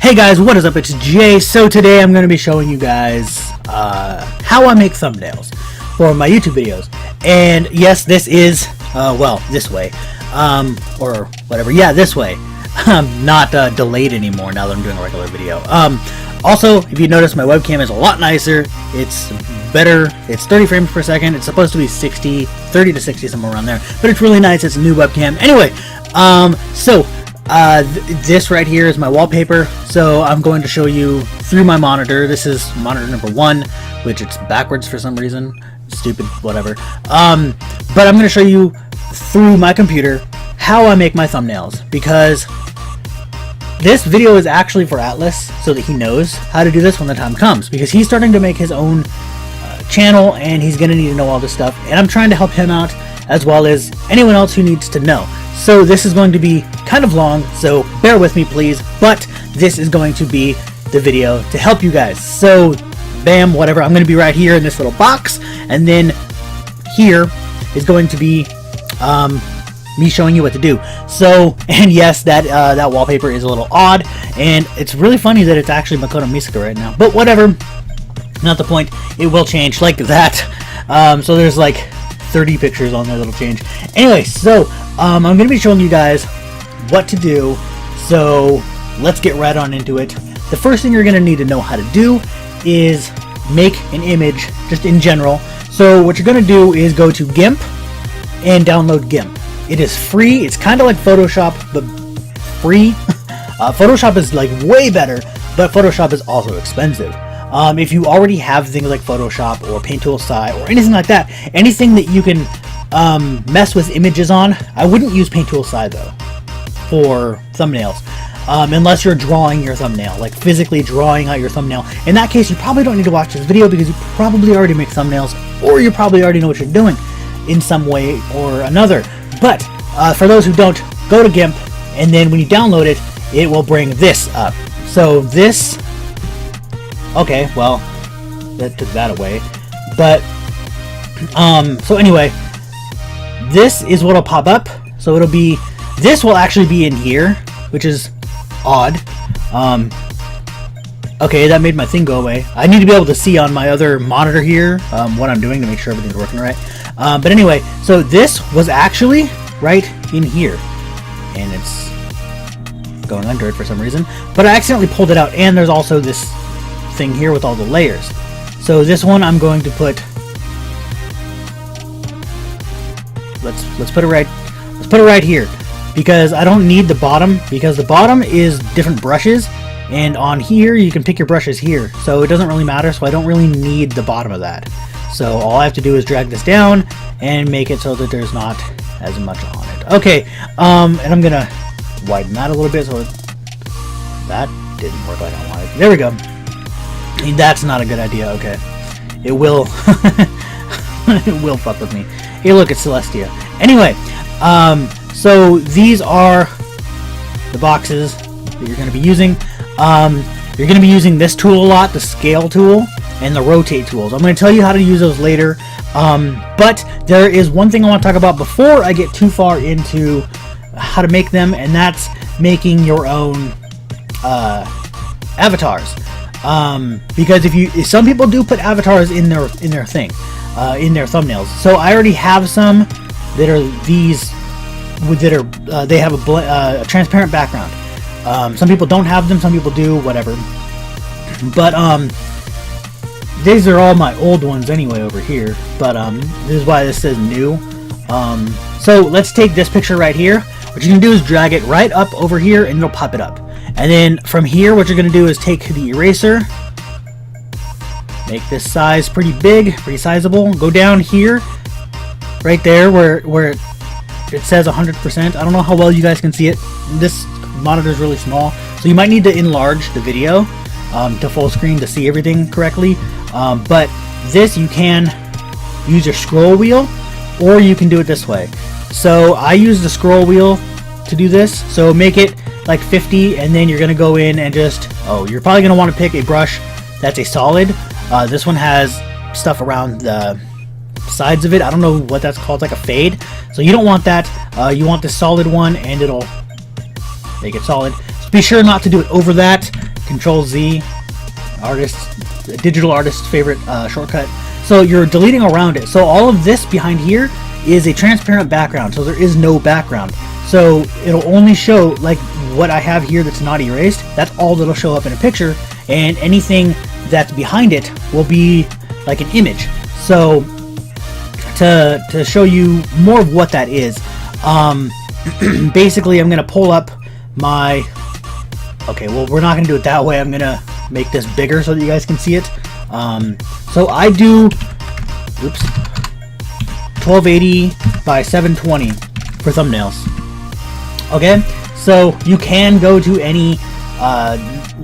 Hey guys, what is up? It's Jay. So today I'm going to be showing you guys how I make thumbnails for my YouTube videos. And yes, this is, well, this way. Or whatever. Yeah, this way. Not delayed anymore now that I'm doing a regular video. Also, if you notice, my webcam is a lot nicer. It's better. It's 30 frames per second. It's supposed to be 30 to 60, somewhere around there. But it's really nice. It's a new webcam. Anyway, this right here is my wallpaper. So I'm going to show you through my monitor. This is monitor number 1, which it's backwards for some reason. Stupid, whatever. But I'm going to show you through my computer how I make my thumbnails, because this video is actually for Atlas, so that he knows how to do this when the time comes, because he's starting to make his own channel and he's going to need to know all this stuff, and I'm trying to help him out as well as anyone else who needs to know. So this is going to be kind of long, so bear with me please, but this is going to be the video to help you guys. So bam, whatever, I'm going to be right here in this little box, and then here is going to be me showing you what to do. So, and yes, that wallpaper is a little odd, and it's really funny that it's actually Makoto Misaka right now, but whatever, not the point. It will change like that. So there's like 30 pictures on there that'll change. Anyway, so I'm going to be showing you guys what to do, so let's get right on into it. The first thing you're going to need to know how to do is make an image, just in general. So what you're going to do is go to Gimp and download Gimp. It is free. It's kind of like Photoshop, but free. Photoshop is like way better, but Photoshop is also expensive. If you already have things like Photoshop or Paint Tool SI or anything like that, anything that you can mess with images on, I wouldn't use Paint Tool SI though for thumbnails, unless you're drawing your thumbnail, like physically drawing out your thumbnail. In that case, you probably don't need to watch this video, because you probably already make thumbnails, or you probably already know what you're doing in some way or another. But for those who don't, go to Gimp, and then when you download it, it will bring this up. So this, okay, well, that took that away. But so anyway, this is what'll pop up. So it'll be, this will actually be in here, which is odd. Okay, that made my thing go away. I need to be able to see on my other monitor here what I'm doing to make sure everything's working right. But anyway, so this was actually right in here, and it's going under it for some reason, but I accidentally pulled it out, and there's also this thing here with all the layers. So this one I'm going to put, let's put it right here, because I don't need the bottom, because the bottom is different brushes, and on here you can pick your brushes here, so it doesn't really matter, so I don't really need the bottom of that. So all I have to do is drag this down and make it so that there's not as much on it. Okay, and I'm gonna widen that a little bit, so that didn't work like I wanted. There we go. That's not a good idea. Okay, it will it will fuck with me. Hey, look, it's Celestia. Anyway, so these are the boxes that you're going to be using. You're going to be using this tool a lot, the scale tool and the rotate tools. I'm going to tell you how to use those later. But there is one thing I want to talk about before I get too far into how to make them, and that's making your own avatars. Because if some people do put avatars in their thing, in their thumbnails. So I already have some that are these, that are they have a transparent background. Some people don't have them, some people do, whatever. But these are all my old ones anyway over here. But this is why this says new. So let's take this picture right here. What you can do is drag it right up over here, and it'll pop it up. And then from here, what you're going to do is take the eraser, make this size pretty big, pretty sizable. Go down here, right there where it says 100%. I don't know how well you guys can see it. This monitor is really small, so you might need to enlarge the video to full screen to see everything correctly. But this, you can use your scroll wheel, or you can do it this way. So I use the scroll wheel to do this. So make it like 50, and then you're going to go in and just, you're probably going to want to pick a brush that's a solid. This one has stuff around the sides of it. I don't know what that's called, like a fade. So you don't want that. You want the solid one, and it'll make it solid. So be sure not to do it over that, Control Z, digital artist's favorite shortcut. So you're deleting around it. So all of this behind here is a transparent background, so there is no background. So it'll only show like what I have here that's not erased. That's all that'll show up in a picture, and anything that's behind it will be like an image. So to show you more of what that is, basically I'm gonna pull up my, okay, well, we're not gonna do it that way. I'm gonna make this bigger so that you guys can see it. So I do, oops, 1280 by 720 for thumbnails. Okay, so you can go to any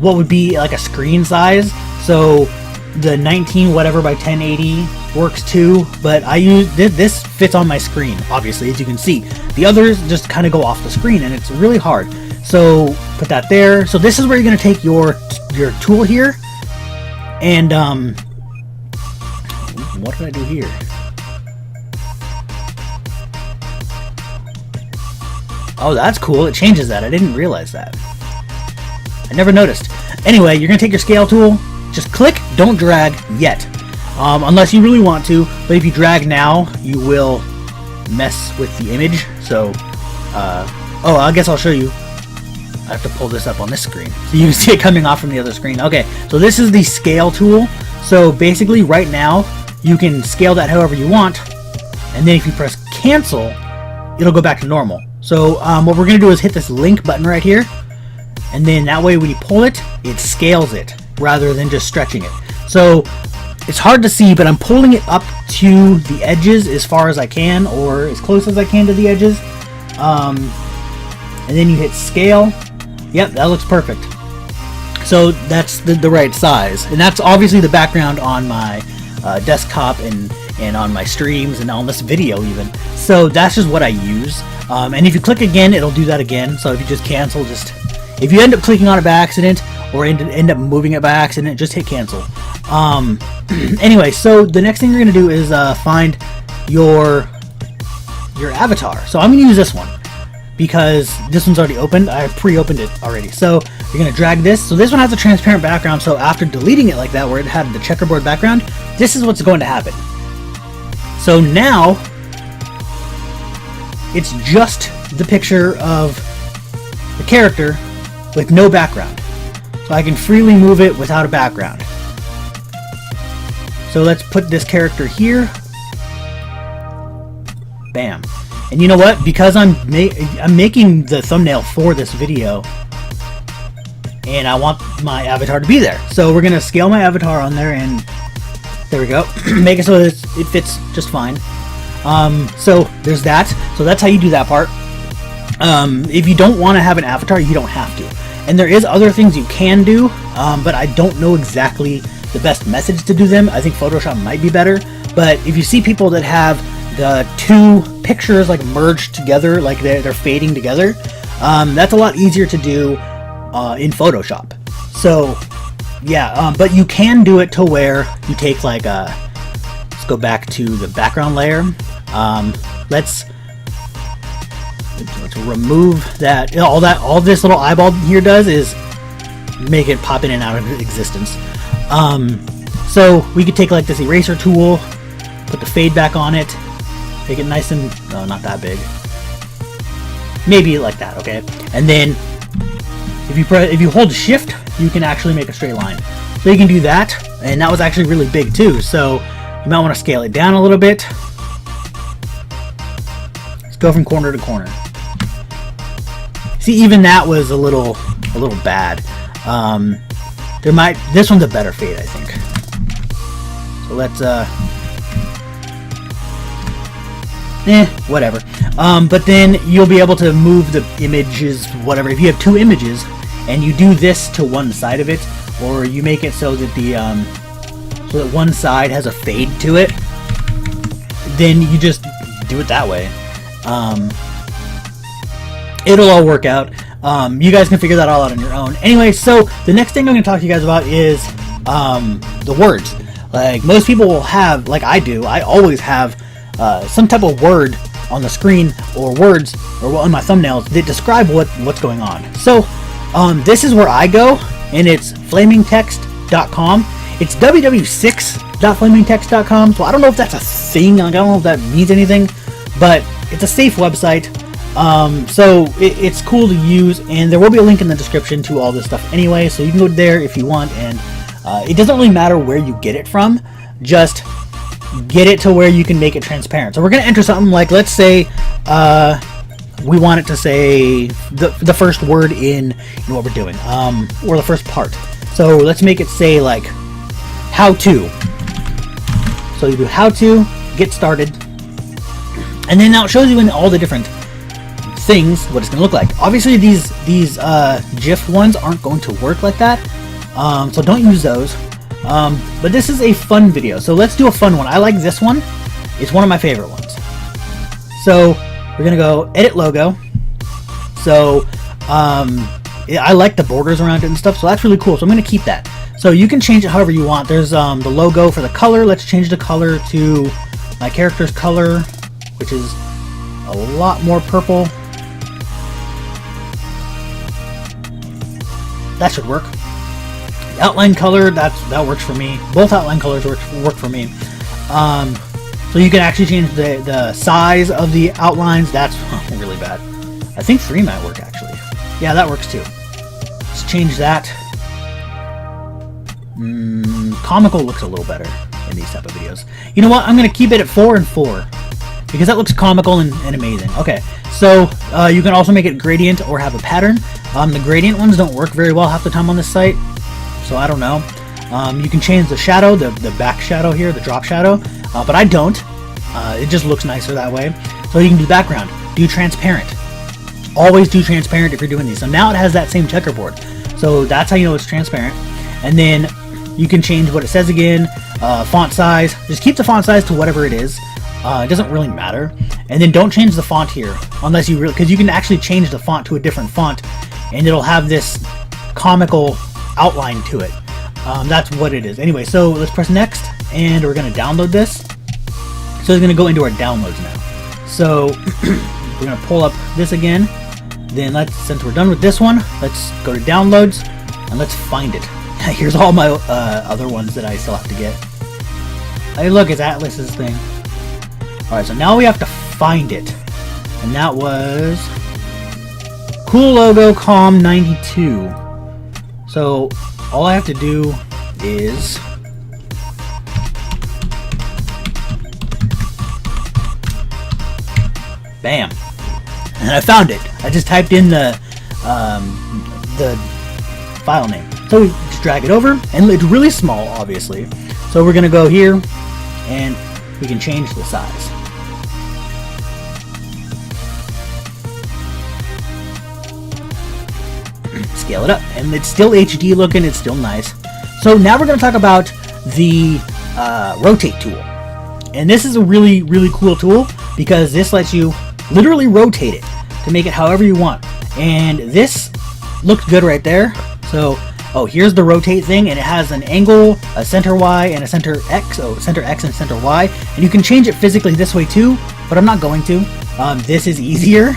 what would be like a screen size. So the 19 whatever by 1080 works too, but I use this fits on my screen, obviously, as you can see. The others just kind of go off the screen, and it's really hard. So put that there. So this is where you're going to take your tool here, and what did I do here? Oh, that's cool. It changes that. I didn't realize that. I never noticed. Anyway, you're going to take your scale tool, just click, don't drag yet. Unless you really want to, but if you drag now, you will mess with the image. So, oh, I guess I'll show you. I have to pull this up on this screen so you can see it coming off from the other screen. Okay, so this is the scale tool. So basically right now, you can scale that however you want, and then if you press cancel, it'll go back to normal. So what we're going to do is hit this link button right here, and then that way when you pull it, it scales it rather than just stretching it. So it's hard to see, but I'm pulling it up to the edges as far as I can, or as close as I can to the edges. And then you hit scale. Yep, that looks perfect. So that's the right size, and that's obviously the background on my desktop and on my streams and on this video even. So that's just what I use. And if you click again, it'll do that again. So if you just cancel, if you end up clicking on it by accident or end up moving it by accident, just hit cancel. Anyway, so the next thing you're gonna do is find your avatar. So I'm gonna use this one because this one's already opened. I pre-opened it already. So you're gonna drag this. So this one has a transparent background. So after deleting it like that, where it had the checkerboard background, this is what's going to happen. So now it's just the picture of the character with no background. So I can freely move it without a background. So let's put this character here. Bam. And you know what? Because I'm making the thumbnail for this video, and I want my avatar to be there. So we're gonna scale my avatar on there, and there we go. Make it so that it fits just fine. So there's that. So that's how you do that part. If you don't want to have an avatar, you don't have to. And there is other things you can do, but I don't know exactly the best methods to do them. I think Photoshop might be better. But if you see people that have the two pictures like merged together, like they're fading together, that's a lot easier to do in Photoshop. So yeah, but you can do it to where you take like let's go back to the background layer. Let's remove that. All this little eyeball here does is make it pop in and out of existence. So we could take like this eraser tool, put the fade back on it, make it nice and not that big, maybe like that. Okay, and then if you hold shift, you can actually make a straight line. So you can do that, and that was actually really big too. So you might want to scale it down a little bit. Let's go from corner to corner. See, even that was a little bad. This one's a better fade, I think. So let's whatever. But then you'll be able to move the images, whatever. If you have two images and you do this to one side of it, or you make it so that so that one side has a fade to it, then you just do it that way. It'll all work out. You guys can figure that all out on your own. Anyway, so the next thing I'm going to talk to you guys about is the words. Like most people will have, like I do, I always have some type of word on the screen, or words, or on my thumbnails that describe what's going on. So this is where I go and it's flamingtext.com. It's www6.flamingtext.com, so I don't know if that's a thing. Like, I don't know if that means anything, but it's a safe website. So it's cool to use, and there will be a link in the description to all this stuff anyway, so you can go there if you want, and it doesn't really matter where you get it from, just get it to where you can make it transparent. So we're going to enter something like, let's say, we want it to say the first word in what we're doing, or the first part. So let's make it say like how to. So you do how to, get started, and then now it shows you in all the different things what it's going to look like. Obviously these GIF ones aren't going to work like that, so don't use those. But this is a fun video, so let's do a fun one. I like this one. It's one of my favorite ones. So we're gonna go edit logo. So I like the borders around it and stuff, so that's really cool. So I'm gonna keep that. So you can change it however you want. There's the logo for the color. Let's change the color to my character's color, which is a lot more purple. That should work. The outline color, that works for me. Both outline colors work for me. So you can actually change the size of the outlines. That's really bad. I think 3 might work actually. Yeah, that works too. Let's change that. Comical looks a little better in these type of videos. You know what? I'm gonna keep it at 4 and 4 because that looks comical and amazing. Okay, so you can also make it gradient or have a pattern. The gradient ones don't work very well half the time on this site, so I don't know. You can change the shadow, the back shadow here, the drop shadow, but I don't. It just looks nicer that way. So you can do background, do transparent. Always do transparent if you're doing these. So now it has that same checkerboard. So that's how you know it's transparent. And then you can change what it says again, font size. Just keep the font size to whatever it is. It doesn't really matter. And then don't change the font here unless you really, because you can actually change the font to a different font and it'll have this comical outline to it. That's what it is. Anyway, so let's press next and we're going to download this. So it's going to go into our downloads now. So we're going to pull up this again. Then since we're done with this one, let's go to downloads and let's find it. Here's all my other ones that I still have to get. Hey, look, it's Atlas's thing. Alright, so now we have to find it. And that was Cool Logo Com 92. So all I have to do is bam, and I found it. I just typed in the file name. So we just drag it over, and it's really small, obviously. So we're gonna go here, and we can change the size. Scale it up, and it's still HD looking. It's still nice. So now we're gonna talk about the rotate tool, and this is a really cool tool because this lets you literally rotate it to make it however you want. And this looks good right there. So, oh, here's the rotate thing, and it has an angle, a center Y, and a center X. Oh, center X and center Y. And you can change it physically this way too, but I'm not going to. This is easier,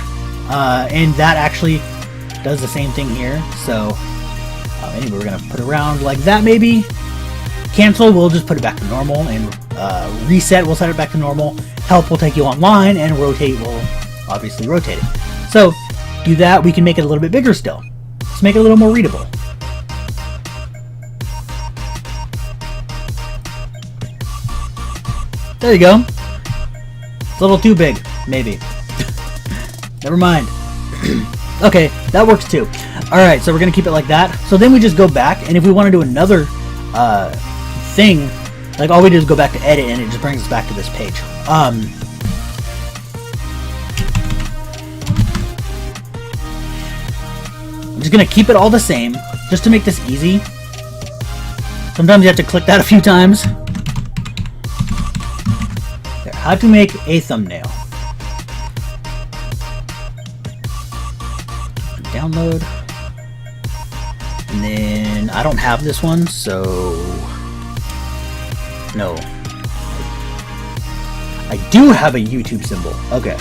and that actually does the same thing here. So, anyway, we're gonna put around like that maybe. Cancel, we'll just put it back to normal, and reset, we'll set it back to normal. Help will take you online, and rotate will obviously rotate it. So do that. We can make it a little bit bigger still. Let's make it a little more readable. There you go. It's a little too big, maybe. Never mind. Okay, that works too. Alright, so we're gonna keep it like that. So then we just go back, and if we want to do another thing, like all we do is go back to edit, and it just brings us back to this page. I'm just gonna keep it all the same, just to make this easy. Sometimes you have to click that a few times. There, how to make a thumbnail. Download. And then I don't have this one, so no. I do have a YouTube symbol. Okay.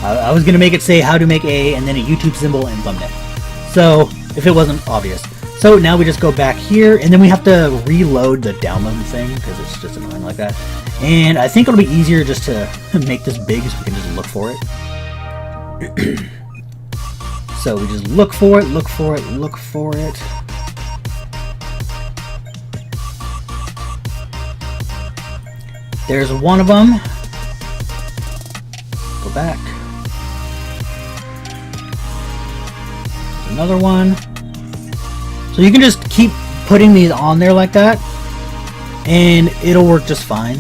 I was gonna make it say how to make a and then a YouTube symbol and thumbnail. So if it wasn't obvious. So now we just go back here, and then we have to reload the download thing because it's just annoying like that. And I think it'll be easier just to make this big so we can just look for it. So we just look for it, look for it, look for it. There's one of them. Go back. There's another one. So you can just keep putting these on there like that, and it'll work just fine.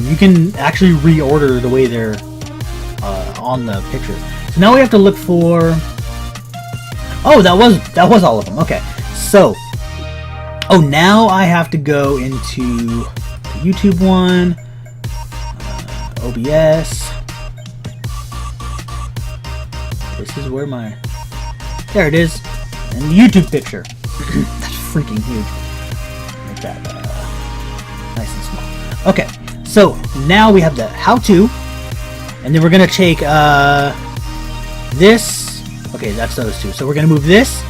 You can actually reorder the way they're on the picture. So now we have to look for. Oh, that was all of them. Okay, so now I have to go into the YouTube one, OBS. This is where there it is, and the YouTube picture. That's freaking huge. Make that nice and small. Okay, so now we have the how-to, and then we're gonna take this. Okay, that's those two. So we're gonna move this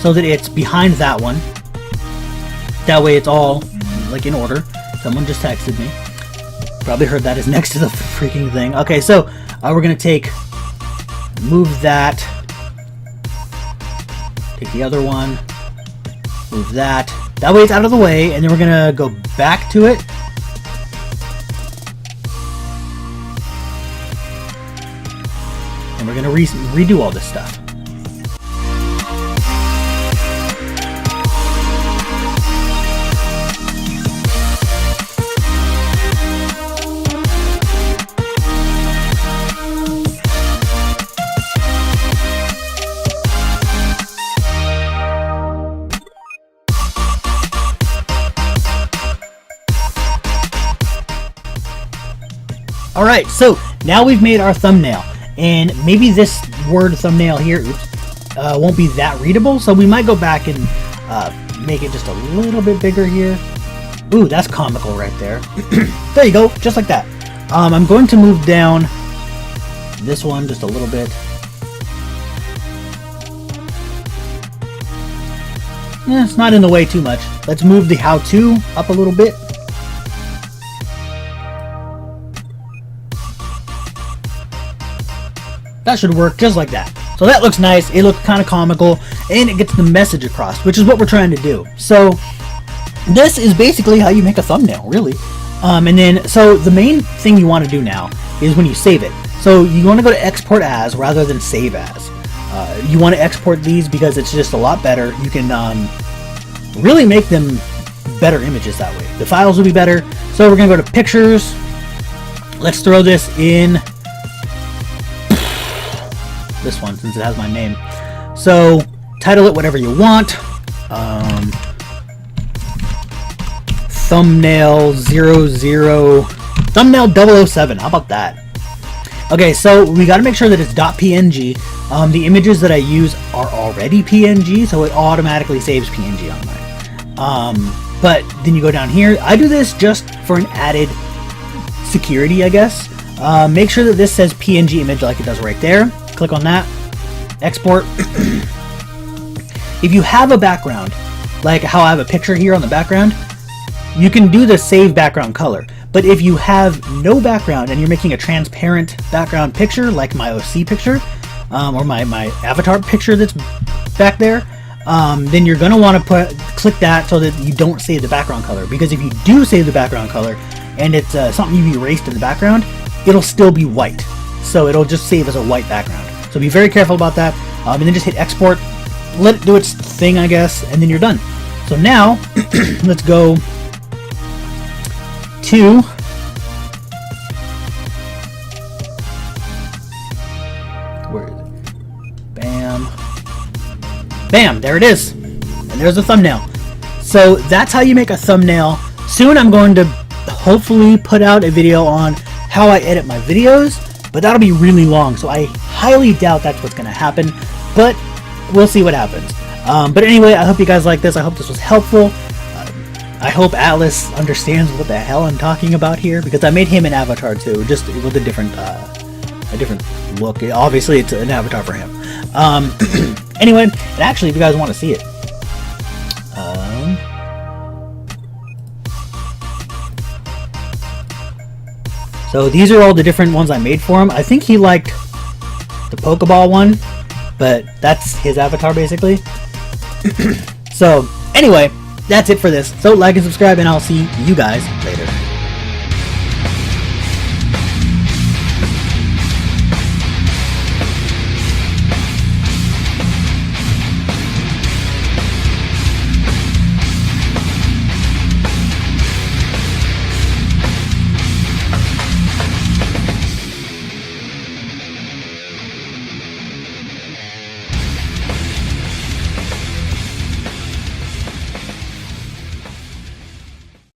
so that it's behind that one. That way it's all like in order. Someone just texted me. Probably heard that is next to the freaking thing. Okay, so we're gonna move that. Take the other one. Move that. That way it's out of the way, and then we're gonna go back to it. And we're gonna redo all this stuff. Alright, so now we've made our thumbnail, and maybe this word thumbnail here won't be that readable, so we might go back and make it just a little bit bigger here. Ooh, that's comical right there. There you go, just like that. I'm going to move down this one just a little bit. It's not in the way too much. Let's move the how-to up a little bit. That should work just like that. So that looks nice, it looks kind of comical, and it gets the message across, which is what we're trying to do. So this is basically how you make a thumbnail, really. And then, so the main thing you want to do now is when you save it. So you want to go to export as rather than save as. You want to export these because it's just a lot better. You can really make them better images that way. The files will be better. So we're going to go to pictures. Let's throw this in this one since it has my name. So title it whatever you want. Thumbnail 00, thumbnail 007. How about that? Okay, so we got to make sure that it's .png. The images that I use are already PNG, so it automatically saves PNG on mine. But then you go down here. I do this just for an added security, I guess. Make sure that this says PNG image like it does right there. Click on that. Export. If you have a background, like how I have a picture here on the background, you can do the save background color. But if you have no background and you're making a transparent background picture, like my OC picture, or my avatar picture that's back there, then you're going to want to click that so that you don't save the background color. Because if you do save the background color and it's something you've erased in the background, it'll still be white. So it'll just save as a white background. So be very careful about that. And then just hit export, let it do its thing, I guess, and then you're done. So now, let's go to where is it? Bam. Bam, there it is. And there's the thumbnail. So that's how you make a thumbnail. Soon I'm going to hopefully put out a video on how I edit my videos, but that'll be really long, so I highly doubt that's what's going to happen, but we'll see what happens. But anyway, I hope you guys like this. I hope this was helpful. I hope Atlas understands what the hell I'm talking about here, because I made him an avatar too, just with a different look. Obviously, it's an avatar for him. Anyway, and actually, if you guys want to see it, So these are all the different ones I made for him. I think he liked the Pokeball one, but that's his avatar basically. So anyway, that's it for this. So like and subscribe, and I'll see you guys later.